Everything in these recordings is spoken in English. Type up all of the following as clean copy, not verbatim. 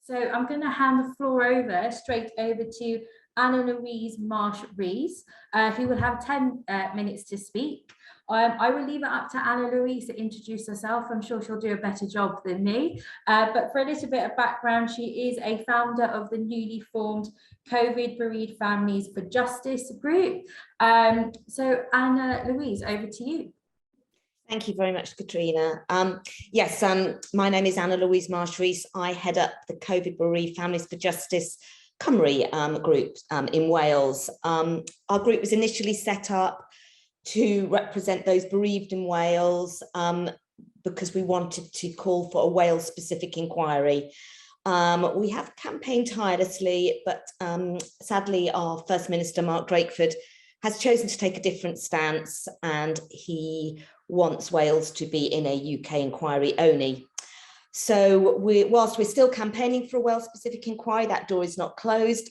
So I'm going to hand the floor straight over to Anna-Louise Marsh-Rees, who will have 10 minutes to speak. I will leave it up to Anna-Louise to introduce herself. I'm sure she'll do a better job than me. But for a little bit of background, she is a founder of the newly formed COVID Bereaved Families for Justice group. So Anna-Louise, over to you. Thank you very much, Katrina. Yes, my name is Anna-Louise Marsh-Rees. I head up the COVID Bereaved Families for Justice Cymru group in Wales. Our group was initially set up to represent those bereaved in Wales because we wanted to call for a Wales-specific inquiry. We have campaigned tirelessly, but sadly our First Minister, Mark Drakeford, has chosen to take a different stance, and he wants Wales to be in a UK inquiry only. So whilst we're still campaigning for a Wales-specific inquiry, that door is not closed.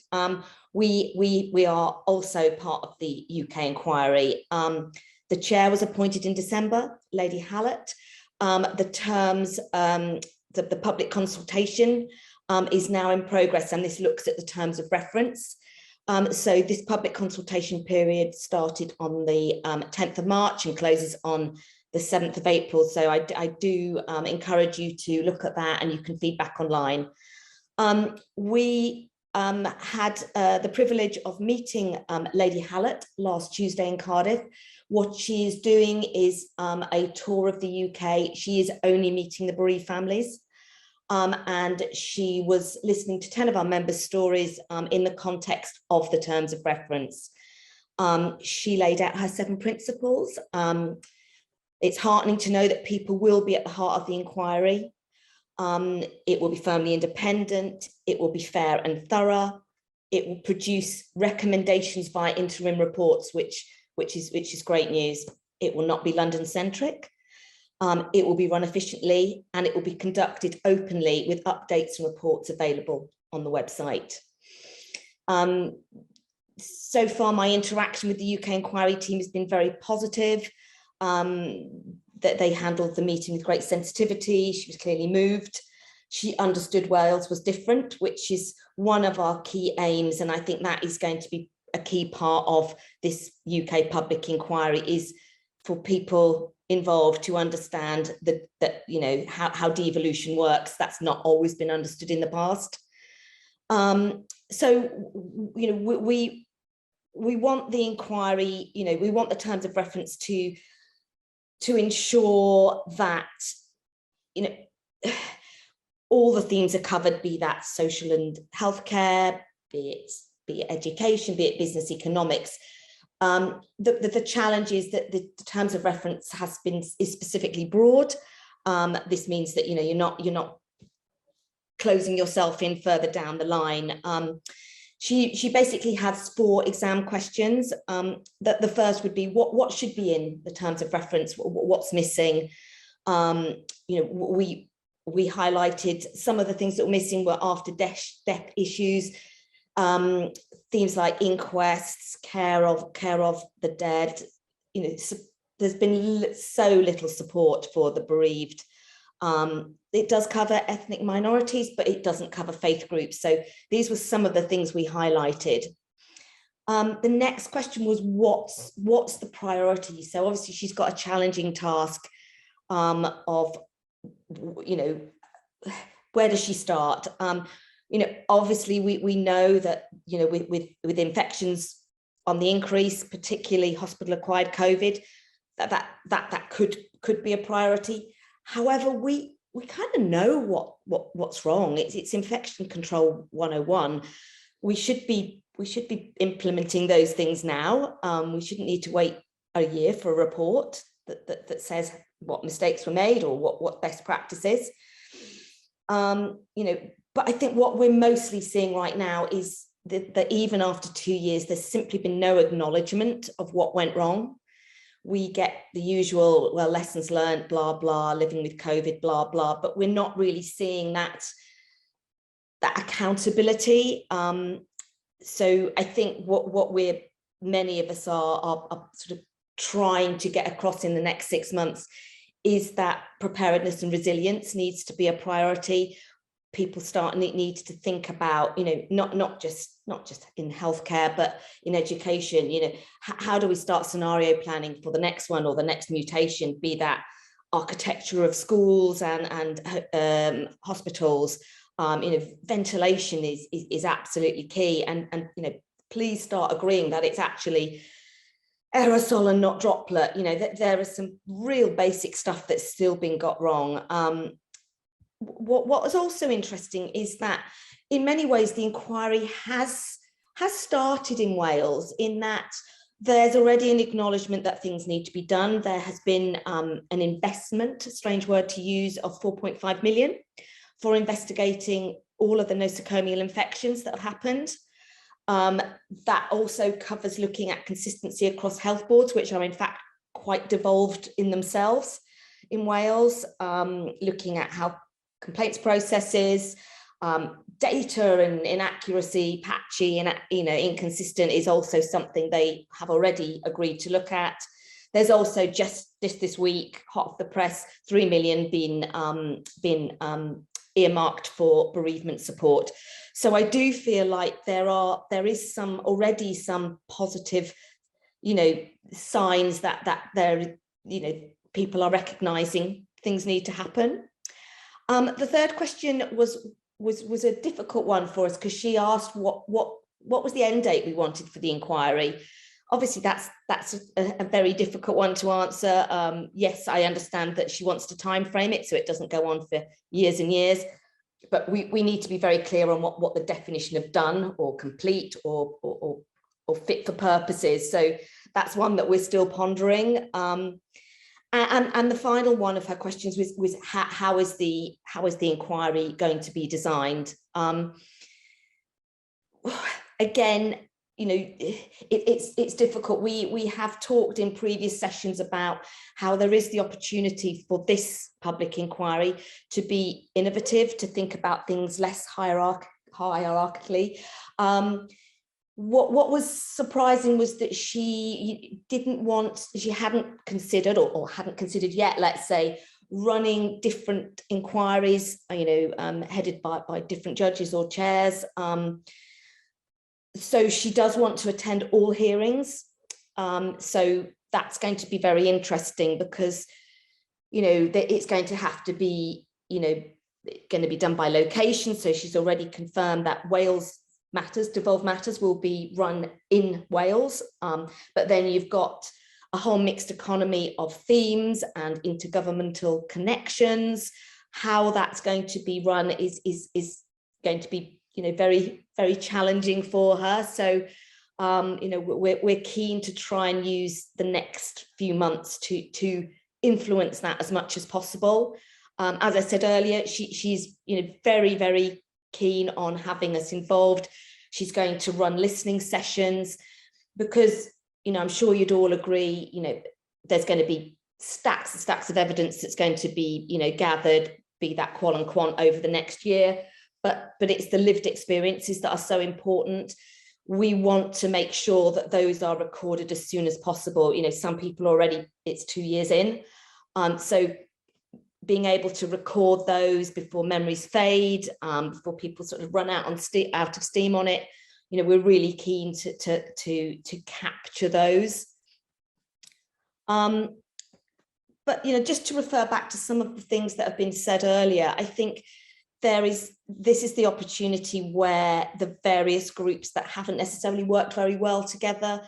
We are also part of the UK inquiry. The chair was appointed in December, Lady Hallett. The terms, the public consultation is now in progress, and this looks at the terms of reference. So this public consultation period started on the 10th of March and closes on the 7th of April. So I do encourage you to look at that, and you can feedback online. We had the privilege of meeting Lady Hallett last Tuesday in Cardiff. What she is doing is a tour of the UK. She is only meeting the bereaved families. And she was listening to 10 of our members' stories in the context of the terms of reference. She laid out her 7 principles. It's heartening to know that people will be at the heart of the inquiry. It will be firmly independent. It will be fair and thorough. It will produce recommendations via interim reports, which is great news. It will not be London-centric. It will be run efficiently, and it will be conducted openly with updates and reports available on the website. So far, my interaction with the UK inquiry team has been very positive. That they handled the meeting with great sensitivity. She was clearly moved. She understood Wales was different, which is one of our key aims. And I think that is going to be a key part of this UK public inquiry, is for people involved to understand that you know, how devolution works. That's not always been understood in the past. So, you know, we want the inquiry, you know, we want the terms of reference to ensure that, you know, all the themes are covered, be that social and healthcare, be it education, be it business economics. The challenge is that the terms of reference is specifically broad. This means that, you know, you're not closing yourself in further down the line. She basically has 4 exam questions. That the first would be what should be in the terms of reference, what's missing. You know, we highlighted some of the things that were missing were after death issues, themes like inquests, care of the dead. You know, there's been so little support for the bereaved. It does cover ethnic minorities, but it doesn't cover faith groups. So these were some of the things we highlighted. The next question was what's the priority? So obviously she's got a challenging task of, you know, where does she start? You know, obviously we know that, you know, with infections on the increase, particularly hospital-acquired COVID, that could be a priority. However, we kind of know what's wrong. It's infection control 101. We should be implementing those things now. We shouldn't need to wait a year for a report that says what mistakes were made or what best practices. You know, but I think what we're mostly seeing right now is that even after 2 years, there's simply been no acknowledgement of what went wrong. We get the usual, well, lessons learned, blah, blah, living with COVID, blah, blah, but we're not really seeing that accountability. So I think what many of us are sort of trying to get across in the next 6 months is that preparedness and resilience needs to be a priority. people need to think about, not just in healthcare, but in education, how do we start scenario planning for the next one or the next mutation, be that architecture of schools and hospitals. Ventilation is absolutely key, and please start agreeing that it's actually aerosol and not droplet. That there is some real basic stuff that's still been got wrong. What was also interesting is that in many ways the inquiry has started in Wales, in that there's already an acknowledgement that things need to be done. There has been an investment, a strange word to use, of 4.5 million for investigating all of the nosocomial infections that have happened. That also covers looking at consistency across health boards, which are in fact quite devolved in themselves in Wales, looking at how complaints processes, data and inaccuracy, patchy and inconsistent is also something they have already agreed to look at. There's also just this week, hot off the press, 3 million been earmarked for bereavement support. So I do feel like there is already some positive, signs that there, people are recognizing things need to happen. The third question was a difficult one for us, because she asked what was the end date we wanted for the inquiry. Obviously, that's a very difficult one to answer. Yes, I understand that she wants to time frame it so it doesn't go on for years and years, but we need to be very clear on what the definition of done or complete or fit for purpose is. So that's one that we're still pondering. And the final one of her questions was how is the inquiry going to be designed? Again, it's difficult. We have talked in previous sessions about how there is the opportunity for this public inquiry to be innovative, to think about things less hierarchically. What was surprising was that she hadn't considered or hadn't considered yet, let's say, running different inquiries, headed by different judges or chairs. So she does want to attend all hearings. So that's going to be very interesting, because, it's going to have to be, going to be done by location. So she's already confirmed that Wales matters, devolved matters, will be run in Wales. But then you've got a whole mixed economy of themes and intergovernmental connections. How that's going to be run is going to be, very, very challenging for her. So, we're keen to try and use the next few months to influence that as much as possible. As I said earlier, she's, very, very keen on having us involved. She's going to run listening sessions, because, I'm sure you'd all agree, there's going to be stacks and stacks of evidence that's going to be, gathered, be that qual and quant, over the next year. But it's the lived experiences that are so important. We want to make sure that those are recorded as soon as possible. Some people already, it's 2 years in. So being able to record those before memories fade, before people sort of run out of steam on it, we're really keen to capture those. But just to refer back to some of the things that have been said earlier, I think this is the opportunity where the various groups that haven't necessarily worked very well together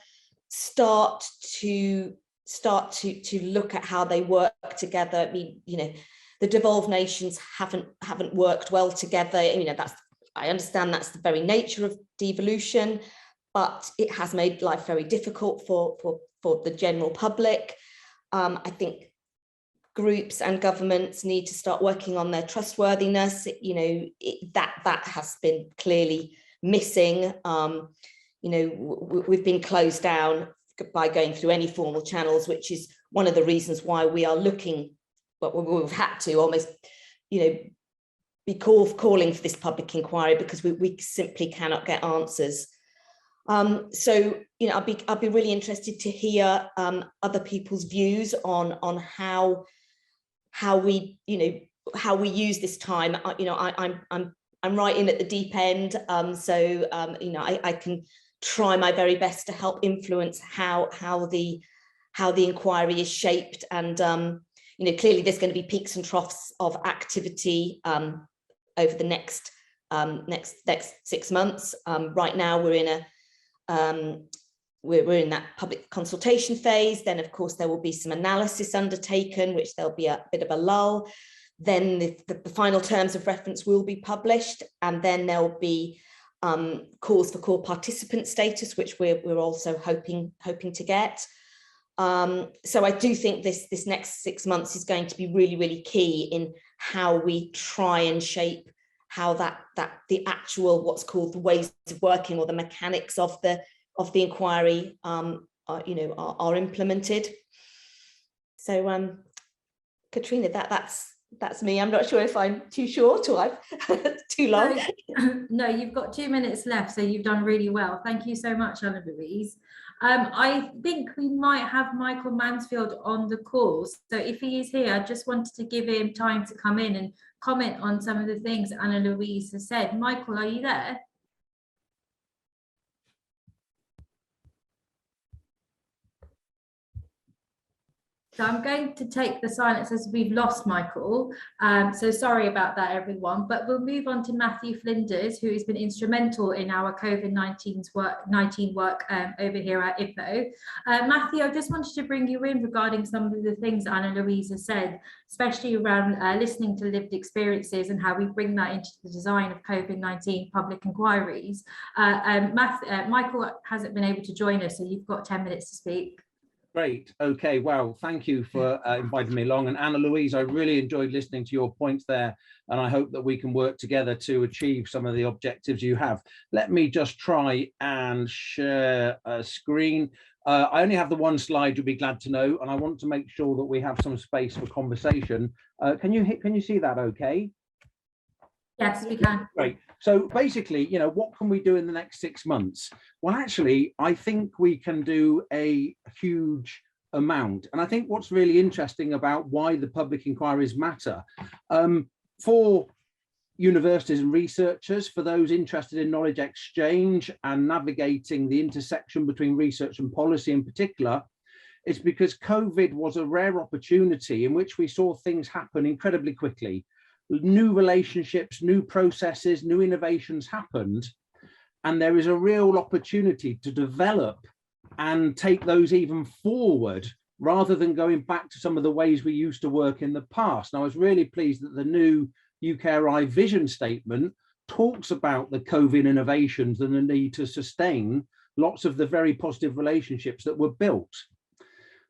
start to look at how they work together. I mean, the devolved nations haven't worked well together. I understand that's the very nature of devolution, but it has made life very difficult for the general public. I think groups and governments need to start working on their trustworthiness. That has been clearly missing. We've been closed down by going through any formal channels, which is one of the reasons why we are looking, but we've had to almost, be calling for this public inquiry, because we simply cannot get answers. So, I'll be really interested to hear other people's views on how we, how we use this time. I'm right in at the deep end, I can try my very best to help influence how the inquiry is shaped, and clearly there's going to be peaks and troughs of activity over the next 6 months. Right now we're in we're in that public consultation phase. Then of course there will be some analysis undertaken, which there'll be a bit of a lull. Then the final terms of reference will be published, and then there'll be calls for core participant status, which we're also hoping to get. So I do think this next 6 months is going to be really, really key in how we try and shape how the actual, what's called the ways of working, or the mechanics of the inquiry are implemented. So Katrina, that's me. I'm not sure if I'm too short or I'm too long. No, you've got 2 minutes left, so you've done really well. Thank you so much, Anna-Louise. I think we might have Michael Mansfield on the call. So if he is here, I just wanted to give him time to come in and comment on some of the things Anna-Louise has said. Michael, are you there? So I'm going to take the silence as we've lost Michael. So sorry about that, everyone. But we'll move on to Matthew Flinders, who has been instrumental in our COVID-19 work over here at IPPO. Matthew, I just wanted to bring you in regarding some of the things Anna-Louise has said, especially around listening to lived experiences and how we bring that into the design of COVID-19 public inquiries. Michael hasn't been able to join us, so you've got 10 minutes to speak. Great. Okay. Well, thank you for inviting me along. And Anna-Louise, I really enjoyed listening to your points there, and I hope that we can work together to achieve some of the objectives you have. Let me just try and share a screen. I only have the one slide, you'll be glad to know, and I want to make sure that we have some space for conversation. Can you see that okay? Yes, we can. Great. So basically, what can we do in the next 6 months? Well, actually, I think we can do a huge amount. And I think what's really interesting about why the public inquiries matter, for universities and researchers, for those interested in knowledge exchange and navigating the intersection between research and policy in particular, it's because COVID was a rare opportunity in which we saw things happen incredibly quickly. New relationships, new processes, new innovations happened, and there is a real opportunity to develop and take those even forward rather than going back to some of the ways we used to work in the past. And I was really pleased that the new UKRI vision statement talks about the COVID innovations and the need to sustain lots of the very positive relationships that were built.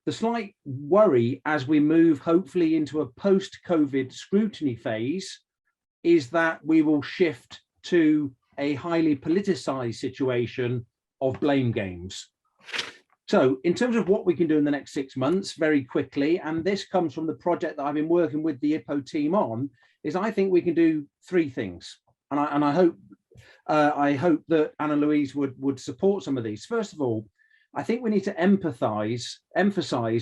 The slight worry as we move hopefully into a post-COVID scrutiny phase is that we will shift to a highly politicized situation of blame games. So in terms of what we can do in the next 6 months, very quickly, and this comes from the project that I've been working with the IPPO team on, is I think we can do 3 things. And I hope that Anna-Louise would support some of these. First of all, I think we need to emphasize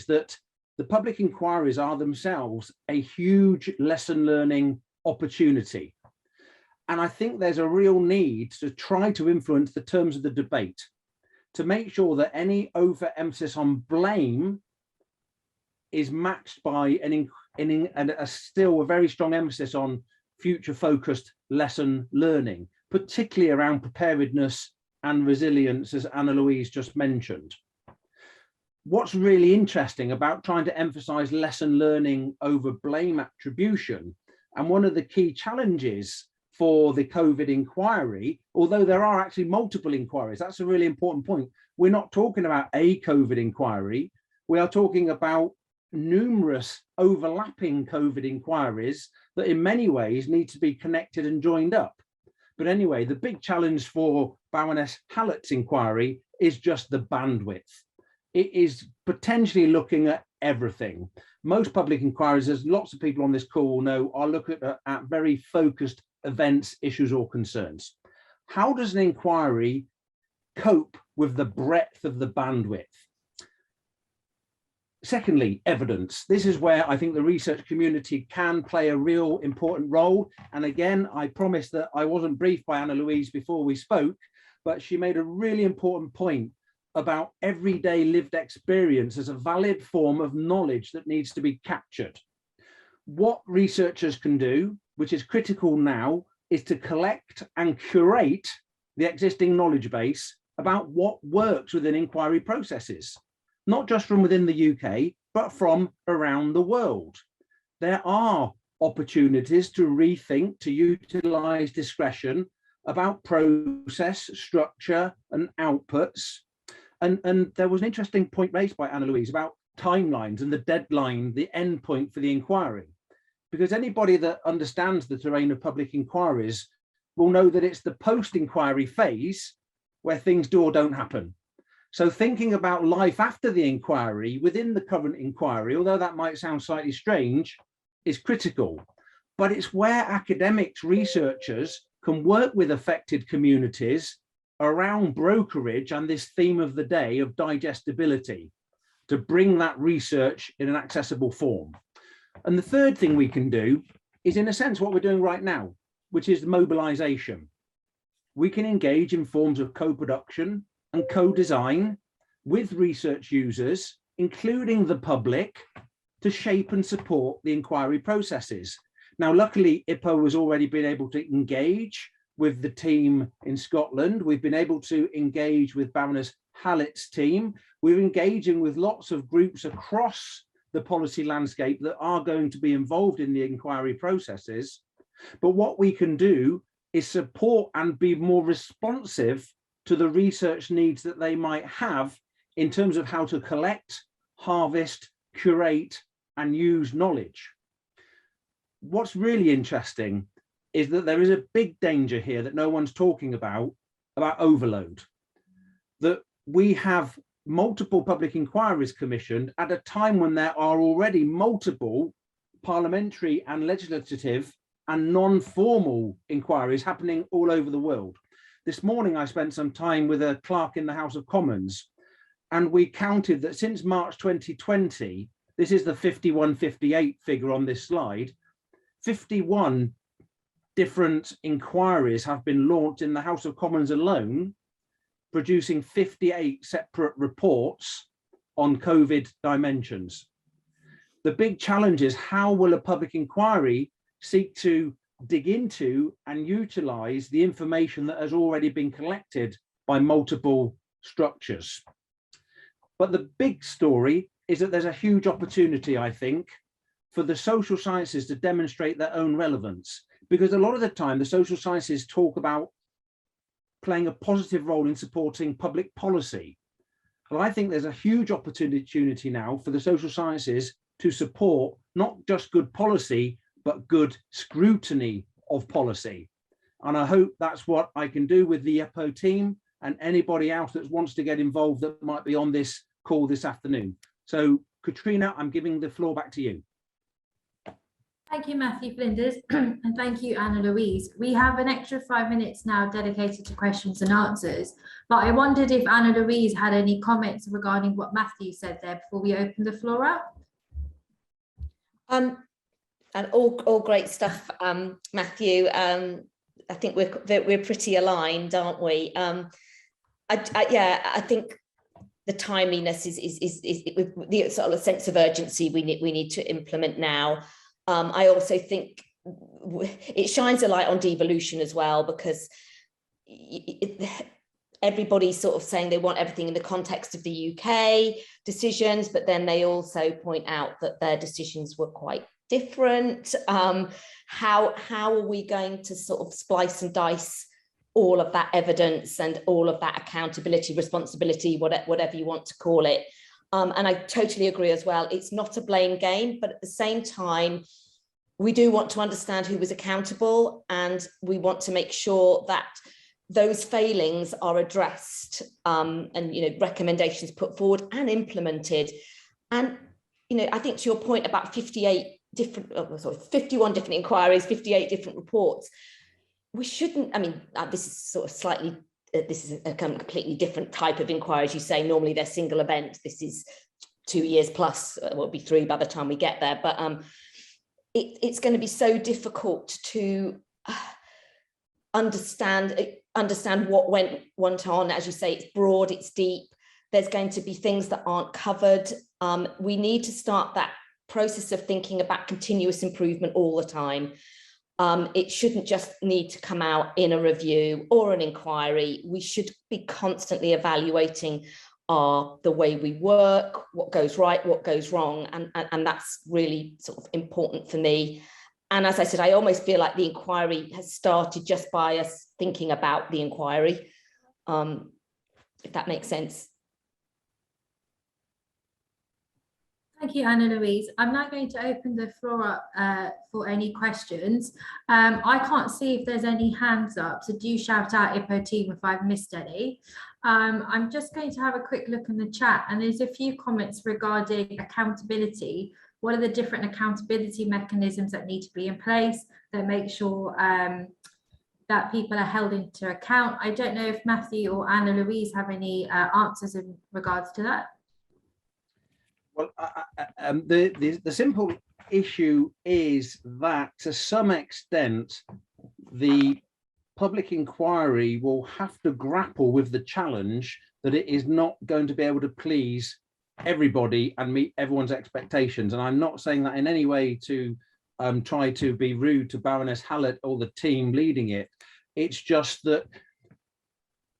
that the public inquiries are themselves a huge lesson learning opportunity. And I think there's a real need to try to influence the terms of the debate, to make sure that any overemphasis on blame is matched by still a very strong emphasis on future focused lesson learning, particularly around preparedness and resilience, as Anna-Louise just mentioned. What's really interesting about trying to emphasize lesson learning over blame attribution, and one of the key challenges for the COVID inquiry, although there are actually multiple inquiries, that's a really important point. We're not talking about a COVID inquiry, we are talking about numerous overlapping COVID inquiries that in many ways need to be connected and joined up. But anyway, the big challenge for Baroness Hallett's inquiry is just the bandwidth. It is potentially looking at everything. Most public inquiries, as lots of people on this call know, are looking at very focused events, issues or concerns. How does an inquiry cope with the breadth of the bandwidth? Secondly, evidence. This is where I think the research community can play a real important role. And again, I promised that I wasn't briefed by Anna-Louise before we spoke, but she made a really important point about everyday lived experience as a valid form of knowledge that needs to be captured. What researchers can do, which is critical now, is to collect and curate the existing knowledge base about what works within inquiry processes, not just from within the UK, but from around the world. There are opportunities to rethink, to utilise discretion about process, structure and outputs. And there was an interesting point raised by Anna-Louise about timelines and the deadline, the end point for the inquiry. Because anybody that understands the terrain of public inquiries will know that it's the post-inquiry phase where things do or don't happen. So thinking about life after the inquiry within the current inquiry, although that might sound slightly strange, is critical. But it's where academics, researchers can work with affected communities around brokerage and this theme of the day of digestibility to bring that research in an accessible form. And the third thing we can do is, in a sense, what we're doing right now, which is mobilization. We can engage in forms of co-production and co-design with research users, including the public, to shape and support the inquiry processes. Now, luckily, IPPO has already been able to engage with the team in Scotland. We've been able to engage with Baroness Hallett's team. We're engaging with lots of groups across the policy landscape that are going to be involved in the inquiry processes. But what we can do is support and be more responsive to the research needs that they might have in terms of how to collect, harvest, curate, and use knowledge. What's really interesting is that there is a big danger here that no one's talking about overload. That we have multiple public inquiries commissioned at a time when there are already multiple parliamentary and legislative and non-formal inquiries happening all over the world. This morning, I spent some time with a clerk in the House of Commons, and we counted that since March 2020, this is the 5158 figure on this slide, 51 different inquiries have been launched in the House of Commons alone, producing 58 separate reports on COVID dimensions. The big challenge is, how will a public inquiry seek to dig into and utilize the information that has already been collected by multiple structures? But the big story is that there's a huge opportunity, I think, for the social sciences to demonstrate their own relevance, because a lot of the time the social sciences talk about playing a positive role in supporting public policy. And I think there's a huge opportunity now for the social sciences to support not just good policy, but good scrutiny of policy. And I hope that's what I can do with the IPPO team and anybody else that wants to get involved that might be on this call this afternoon. So Katrina, I'm giving the floor back to you. Thank you, Matthew Flinders, and thank you, Anna-Louise. We have an extra 5 minutes now dedicated to questions and answers, but I wondered if Anna-Louise had any comments regarding what Matthew said there before we open the floor up. And all great stuff, Matthew. I think we're pretty aligned, aren't we? I think the timeliness is the sort of sense of urgency we need to implement now. I also think it shines a light on devolution as well, because everybody's sort of saying they want everything in the context of the UK decisions, but then they also point out that their decisions were quite different. How are we going to sort of splice and dice all of that evidence and all of that accountability, responsibility, whatever you want to call it? And I totally agree as well. It's not a blame game, but at the same time, we do want to understand who was accountable, and we want to make sure that those failings are addressed, and recommendations put forward and implemented. And I think to your point about 51 different inquiries, 58 different reports, we shouldn't. I mean, this is sort of slightly. This is a completely different type of inquiry, as you say. Normally they're single event. This is 2 years plus, will be 3 by the time we get there. But it's going to be so difficult to understand what went on. As you say, it's broad, it's deep. There's going to be things that aren't covered. We need to start that process of thinking about continuous improvement all the time. It shouldn't just need to come out in a review or an inquiry. We should be constantly evaluating the way we work, what goes right, what goes wrong, and that's really sort of important for me. And as I said, I almost feel like the inquiry has started just by us thinking about the inquiry, if that makes sense. Thank you, Anna-Louise. I'm now going to open the floor up for any questions. I can't see if there's any hands up, so do shout out, IPPO team, if I've missed any. I'm just going to have a quick look in the chat, and there's a few comments regarding accountability. What are the different accountability mechanisms that need to be in place that make sure that people are held into account? I don't know if Matthew or Anna-Louise have any answers in regards to that. Well, the simple issue is that to some extent, the public inquiry will have to grapple with the challenge that it is not going to be able to please everybody and meet everyone's expectations. And I'm not saying that in any way to try to be rude to Baroness Hallett or the team leading it. It's just that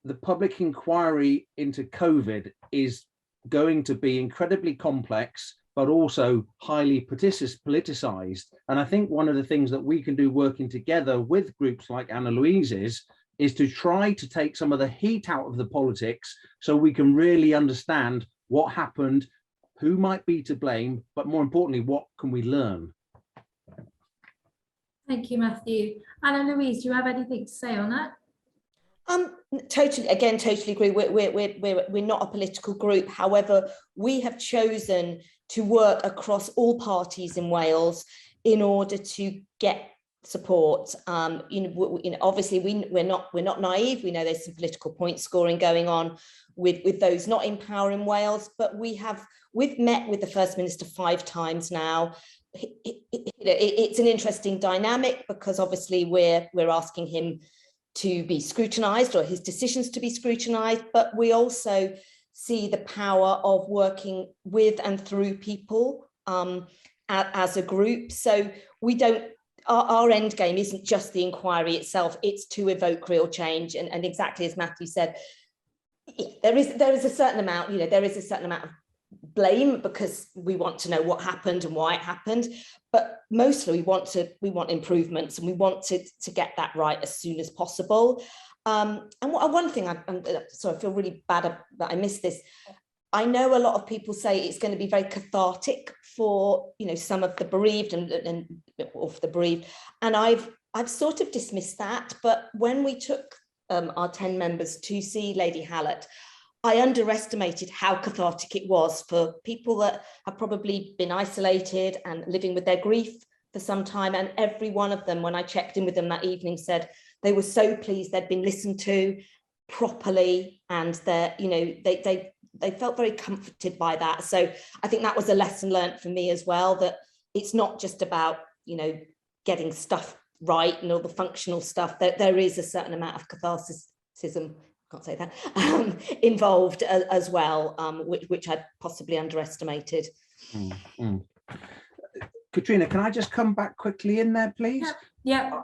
the public inquiry into COVID is going to be incredibly complex, but also highly politicized. And I think one of the things that we can do working together with groups like Anna-Louise's is to try to take some of the heat out of the politics so we can really understand what happened, who might be to blame, but more importantly, what can we learn? Thank you, Matthew. Anna-Louise, do you have anything to say on that? Totally agree. We're not a political group. However, we have chosen to work across all parties in Wales in order to get support. Obviously we're not naive. We know there's some political point scoring going on with those not in power in Wales, but we've met with the First Minister 5 times now. It's an interesting dynamic because obviously we're asking him to be scrutinised, or his decisions to be scrutinised, but we also see the power of working with and through people as a group. So we don't, our end game isn't just the inquiry itself, it's to evoke real change. And exactly as Matthew said, there is a certain amount, there is a certain amount of blame because we want to know what happened and why it happened, but mostly we want improvements, and we want to get that right as soon as possible. And one thing, so I feel really bad that I missed this. I know a lot of people say it's going to be very cathartic for some of the bereaved and of the bereaved, and I've sort of dismissed that. But when we took our 10 members to see Lady Hallett, I underestimated how cathartic it was for people that have probably been isolated and living with their grief for some time. And every one of them, when I checked in with them that evening, said they were so pleased they'd been listened to properly, and they felt very comforted by that. So I think that was a lesson learned for me as well, that it's not just about getting stuff right and all the functional stuff. That there is a certain amount of catharticism, can't say that, involved as well, which I possibly underestimated. Katrina, can I just come back quickly in there, please? Yeah.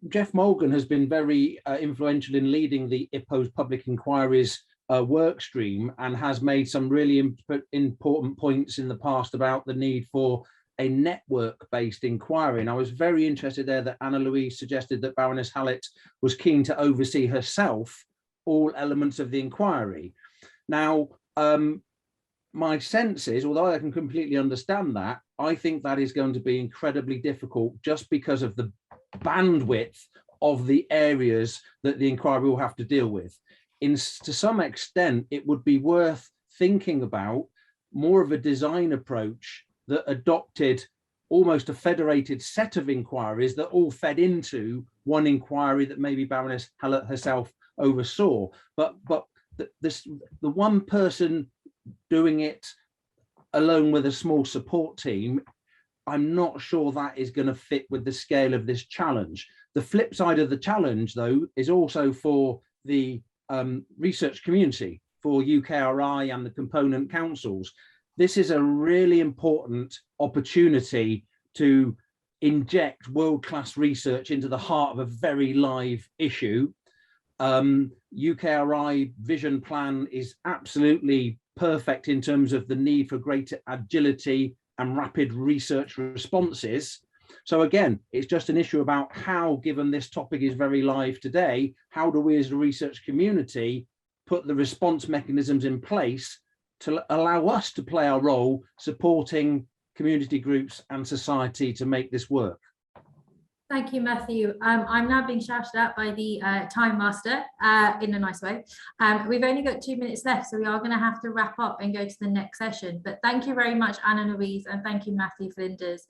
Jeff Morgan has been very influential in leading the IPPO's public inquiries work stream, and has made some really important points in the past about the need for a network-based inquiry. And I was very interested there that Anna-Louise suggested that Baroness Hallett was keen to oversee herself all elements of the inquiry. Now, my sense is, although I can completely understand that, I think that is going to be incredibly difficult just because of the bandwidth of the areas that the inquiry will have to deal with. To some extent, it would be worth thinking about more of a design approach that adopted almost a federated set of inquiries that all fed into one inquiry that maybe Baroness Hallett herself oversaw. But the one person doing it alone with a small support team, I'm not sure that is going to fit with the scale of this challenge. The flip side of the challenge, though, is also for the research community, for UKRI and the component councils. This is a really important opportunity to inject world-class research into the heart of a very live issue. UKRI vision plan is absolutely perfect in terms of the need for greater agility and rapid research responses. So again, it's just an issue about how, given this topic is very live today, how do we as a research community put the response mechanisms in place to allow us to play our role supporting community groups and society to make this work. Thank you, Matthew. I'm now being shouted at by the time master in a nice way. We've only got 2 minutes left, so we are going to have to wrap up and go to the next session. But thank you very much, Anna-Louise, and thank you, Matthew Flinders,